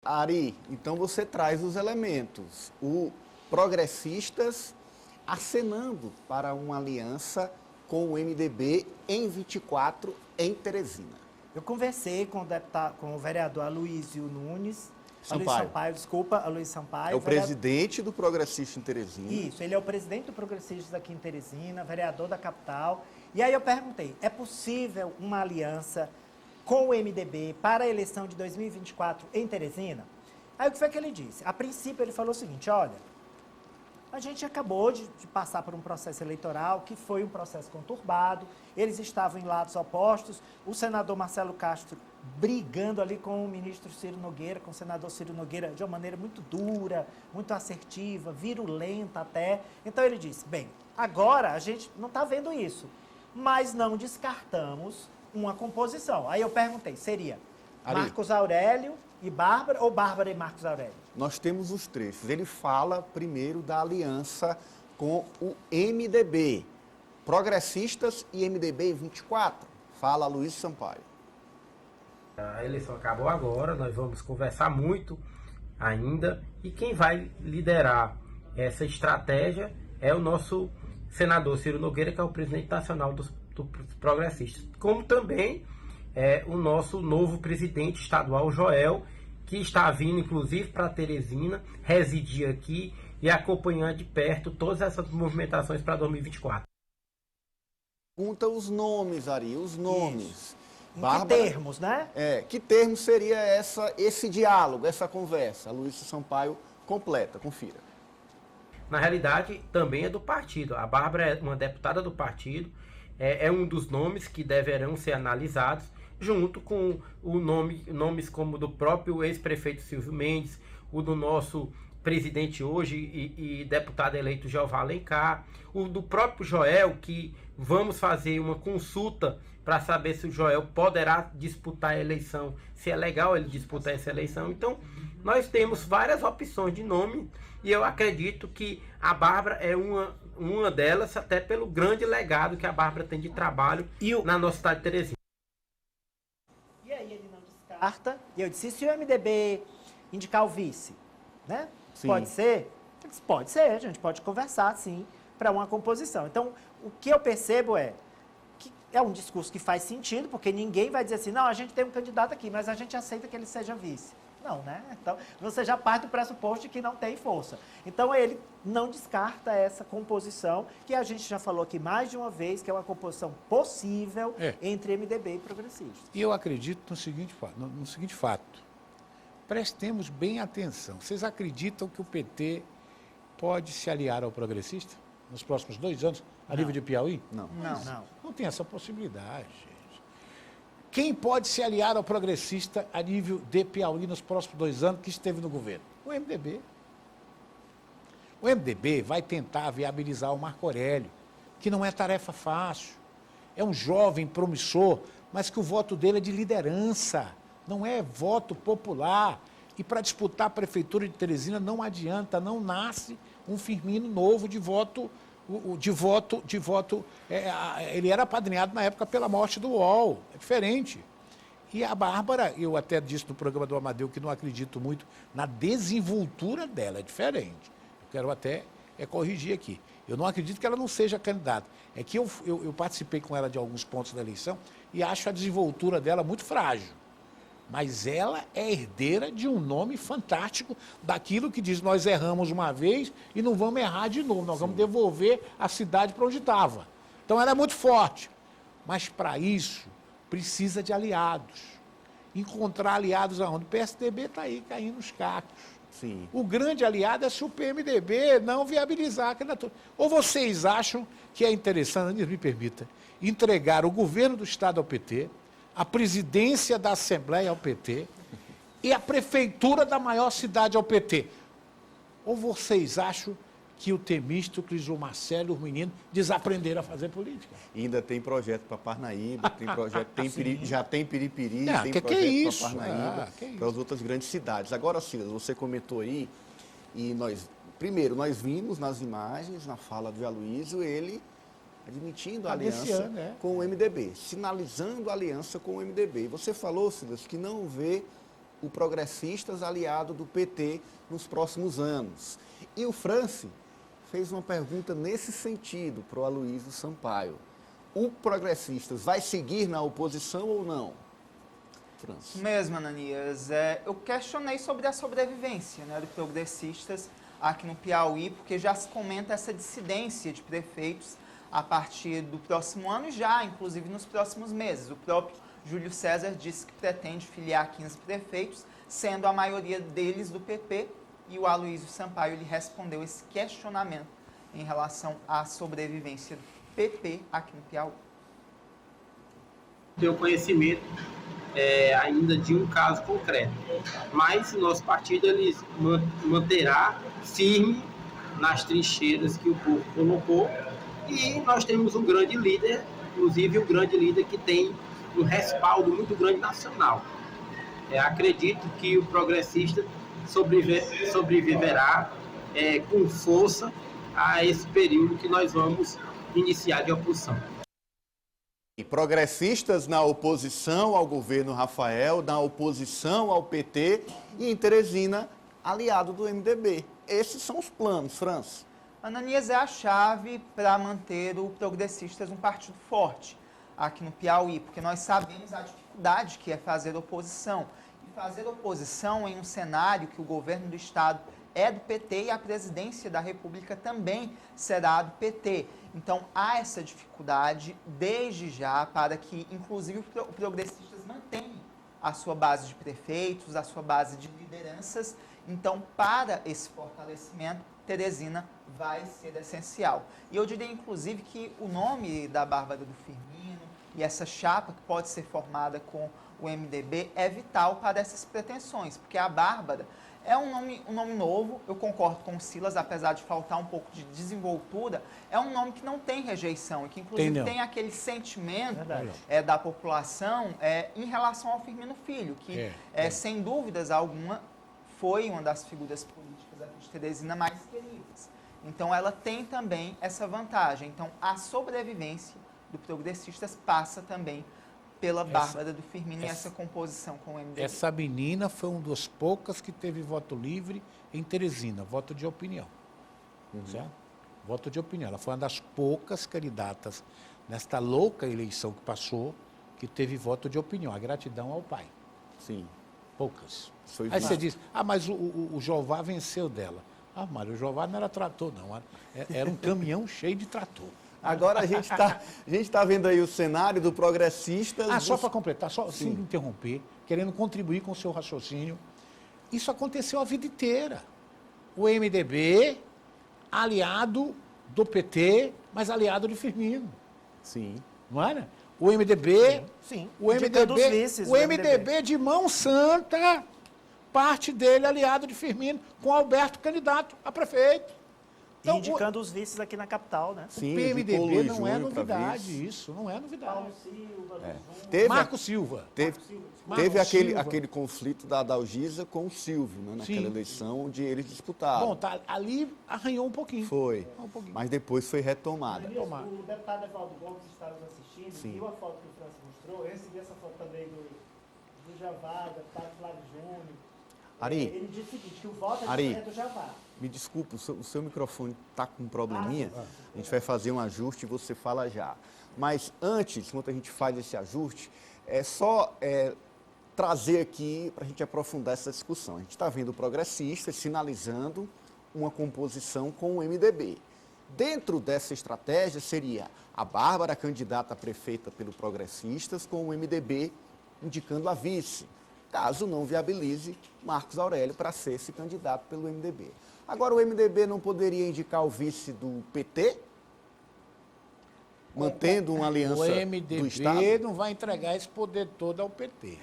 Ari, então você traz os elementos. O Progressistas acenando para uma aliança com o MDB em 24 em Teresina. Eu conversei com o vereador Aloysio Nunes, Sampaio. Aloysio Sampaio. É o presidente do Progressista em Teresina. Isso, ele é o presidente do Progressistas aqui em Teresina, vereador da capital. E aí eu perguntei, é possível uma aliança com o MDB para a eleição de 2024 em Teresina? Aí o que foi que ele disse? A princípio ele falou o seguinte, olha, a gente acabou de passar por um processo eleitoral que foi um processo conturbado, eles estavam em lados opostos, o senador Marcelo Castro brigando ali com o ministro Ciro Nogueira, com o senador Ciro Nogueira, de uma maneira muito dura, muito assertiva, virulenta até. Então ele disse, bem, agora a gente não está vendo isso, mas não descartamos uma composição. Aí eu perguntei, seria Ari, Marcos Aurélio e Bárbara ou Bárbara e Marcos Aurélio? Nós temos os trechos. Ele fala primeiro da aliança com o MDB. Progressistas e MDB 24. Fala Luiz Sampaio. A eleição acabou agora, nós vamos conversar muito ainda. E quem vai liderar essa estratégia é o nosso senador Ciro Nogueira, que é o presidente nacional dos progressistas. Como também é o nosso novo presidente estadual, Joel, que está vindo, inclusive, para Teresina, residir aqui e acompanhando de perto todas essas movimentações para 2024. Pergunta os nomes, Ari, os nomes. Isso. Em Bárbara, que termos, né? que termo seria esse diálogo, essa conversa? Luiz Sampaio completa, confira. Na realidade, também é do partido. A Bárbara é uma deputada do partido, é um dos nomes que deverão ser analisados, junto com nomes como do próprio ex-prefeito Silvio Mendes, o do nosso presidente hoje e deputado eleito Jeová Alencar, o do próprio Joel, que vamos fazer uma consulta para saber se o Joel poderá disputar a eleição, se é legal ele disputar essa eleição. Então, nós temos várias opções de nome e eu acredito que a Bárbara é uma delas, até pelo grande legado que a Bárbara tem de trabalho na nossa cidade de Teresina. E aí ele não descarta. E eu disse, e se o MDB indicar o vice, né? Sim. Pode ser? Ele disse, pode ser, a gente pode conversar, sim, para uma composição. Então, o que eu percebo é que é um discurso que faz sentido, porque ninguém vai dizer assim, não, a gente tem um candidato aqui, mas a gente aceita que ele seja vice. Não, né? Então, você já parte do pressuposto de que não tem força. Então, ele não descarta essa composição, que a gente já falou aqui mais de uma vez, que é uma composição possível entre MDB e progressistas. E eu acredito no seguinte fato. Prestemos bem atenção. Vocês acreditam que o PT pode se aliar ao progressista nos próximos 2 anos, a nível de Piauí? Não. Não tem essa possibilidade, gente. Quem pode se aliar ao progressista a nível de Piauí nos próximos 2 anos que esteve no governo? O MDB. O MDB vai tentar viabilizar o Marco Aurélio, que não é tarefa fácil. É um jovem promissor, mas que o voto dele é de liderança, não é voto popular. E para disputar a prefeitura de Teresina não adianta, não nasce um Firmino novo de voto. Ele era apadrinhado na época pela morte do UOL, é diferente. E a Bárbara, eu até disse no programa do Amadeu que não acredito muito na desenvoltura dela, é diferente. Eu quero até corrigir aqui. Eu não acredito que ela não seja candidata. É que eu participei com ela de alguns pontos da eleição e acho a desenvoltura dela muito frágil. Mas ela é herdeira de um nome fantástico, daquilo que diz, nós erramos uma vez e não vamos errar de novo, nós vamos devolver a cidade para onde estava. Então ela é muito forte, mas para isso precisa de aliados. Encontrar aliados aonde? O PSDB está aí caindo os cacos. Sim. O grande aliado é se o PMDB não viabilizar a candidatura. Ou vocês acham que é interessante, me permita, entregar o governo do Estado ao PT, a presidência da Assembleia ao PT e a prefeitura da maior cidade ao PT? Ou vocês acham que o Temístocles, o Marcelo, os meninos desaprenderam a fazer política? E ainda tem projeto para Parnaíba, tem projeto, já tem Piripiri, tem que projeto é isso? para Parnaíba, para as outras grandes cidades. Agora, Silas, você comentou aí, e nós vimos nas imagens, na fala do Aloysio, ele admitindo a aliança com o MDB, sinalizando a aliança com o MDB. E você falou, Silas, que não vê o Progressistas aliado do PT nos próximos anos. E o France fez uma pergunta nesse sentido para o Aloysio Sampaio. O Progressistas vai seguir na oposição ou não? France. Mesmo, Ananias. Eu questionei sobre a sobrevivência, né, do Progressistas aqui no Piauí, porque já se comenta essa dissidência de prefeitos a partir do próximo ano e já, inclusive, nos próximos meses. O próprio Júlio César disse que pretende filiar 15 prefeitos, sendo a maioria deles do PP, e o Aloysio Sampaio lhe respondeu esse questionamento em relação à sobrevivência do PP aqui no Piauí. Tenho conhecimento ainda de um caso concreto, mas o nosso partido ele manterá firme nas trincheiras que o povo colocou, e nós temos um grande líder, inclusive um grande líder que tem um respaldo muito grande nacional. Acredito que o Progressista sobreviverá com força a esse período que nós vamos iniciar de oposição. E Progressistas na oposição ao governo Rafael, na oposição ao PT e em Teresina, aliado do MDB. Esses são os planos, France. Ananias, é a chave para manter o Progressistas um partido forte aqui no Piauí, porque nós sabemos a dificuldade que é fazer oposição. E fazer oposição em um cenário que o governo do Estado é do PT e a presidência da República também será do PT. Então, há essa dificuldade desde já para que, inclusive, o Progressistas mantenha a sua base de prefeitos, a sua base de lideranças. Então, para esse fortalecimento, Teresina vai ser essencial. E eu diria, inclusive, que o nome da Bárbara do Firmino e essa chapa que pode ser formada com o MDB é vital para essas pretensões, porque a Bárbara é um nome novo. Eu concordo com o Silas, apesar de faltar um pouco de desenvoltura, é um nome que não tem rejeição e que, inclusive, tem aquele sentimento da população em relação ao Firmino Filho, que, sem dúvidas alguma, foi uma das figuras políticas aqui de Teresina mais queridas. Então, ela tem também essa vantagem. Então, a sobrevivência do Progressistas passa também pela Bárbara do Firmino e essa composição com o MDB. Essa menina foi uma das poucas que teve voto livre em Teresina, voto de opinião. Certo? Voto de opinião. Ela foi uma das poucas candidatas nesta louca eleição que passou que teve voto de opinião. A gratidão ao pai. Sim. Poucas. Aí você diz, mas o Jová venceu dela. Mas o Jová não era trator, não. Era um caminhão cheio de trator. Agora a gente tá vendo aí o cenário do Progressistas... Só para completar, sem interromper, querendo contribuir com o seu raciocínio, isso aconteceu a vida inteira. O MDB, aliado do PT, mas aliado de Firmino. Sim. Não era? O MDB... Sim. O MDB de mão santa, parte dele aliado de Firmino, com Alberto candidato a prefeito. Então, indicando os vices aqui na capital, né? Sim, o PMDB não é Júnior novidade, isso, não é novidade. Paulo Silva, Marco Silva. Teve aquele conflito da Adalgisa com o Silvio, né, naquela eleição onde eles disputaram. Bom, ali arranhou um pouquinho. Foi, mas depois foi retomada. O deputado Evaldo Gomes está nos assistindo, viu a foto que o França mostrou, eu recebi essa foto também do Javá, do deputado Flávio Júnior. Ari, ele disse o seguinte, que o voto é do Javá. Me desculpa, o seu microfone está com um probleminha. A gente vai fazer um ajuste e você fala já. Mas antes, enquanto a gente faz esse ajuste, é só trazer aqui para a gente aprofundar essa discussão. A gente está vendo Progressistas sinalizando uma composição com o MDB. Dentro dessa estratégia seria a Bárbara candidata a prefeita pelo Progressistas, com o MDB indicando a vice, caso não viabilize Marcos Aurélio para ser esse candidato pelo MDB. Agora, o MDB não poderia indicar o vice do PT? Mantendo uma aliança do Estado? O MDB não vai entregar esse poder todo ao PT.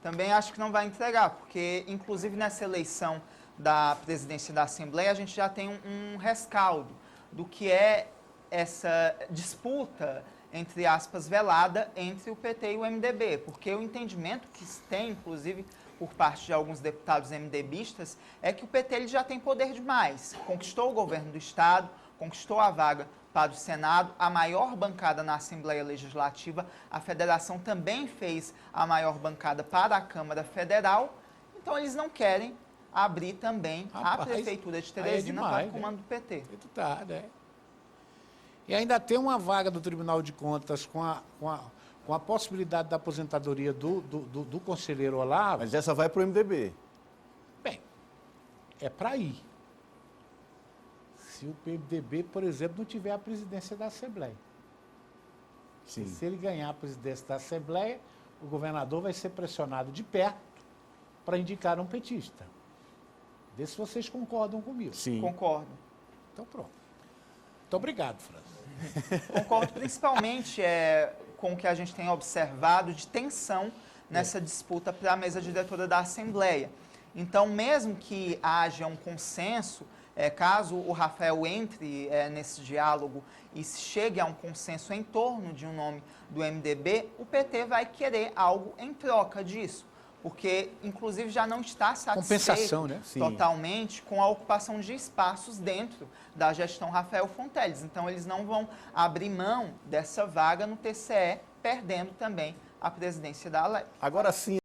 Também acho que não vai entregar, porque, inclusive, nessa eleição da presidência da Assembleia, a gente já tem um rescaldo do que é essa disputa, entre aspas, velada entre o PT e o MDB, porque o entendimento que se tem, inclusive, por parte de alguns deputados MDBistas, é que o PT ele já tem poder demais. Conquistou o governo do Estado, conquistou a vaga para o Senado, a maior bancada na Assembleia Legislativa, a federação também fez a maior bancada para a Câmara Federal, então eles não querem abrir também a Prefeitura de Teresina para o comando do PT. Tá, né? E ainda tem uma vaga do Tribunal de Contas com a possibilidade da aposentadoria do conselheiro Olavo. Mas essa vai para o MDB. Bem, é para ir. Se o PMDB, por exemplo, não tiver a presidência da Assembleia. Sim. Se ele ganhar a presidência da Assembleia, o governador vai ser pressionado de perto para indicar um petista. Vê se vocês concordam comigo. Sim. Concordo. Então pronto. Muito obrigado, França. Concordo principalmente com o que a gente tem observado de tensão nessa disputa para a mesa diretora da Assembleia. Então, mesmo que haja um consenso, caso o Rafael entre nesse diálogo e se chegue a um consenso em torno de um nome do MDB, o PT vai querer algo em troca disso, porque, inclusive, já não está satisfeito, né? Totalmente com a ocupação de espaços dentro da gestão Rafael Fonteles. Então, eles não vão abrir mão dessa vaga no TCE, perdendo também a presidência da Alep. Agora sim,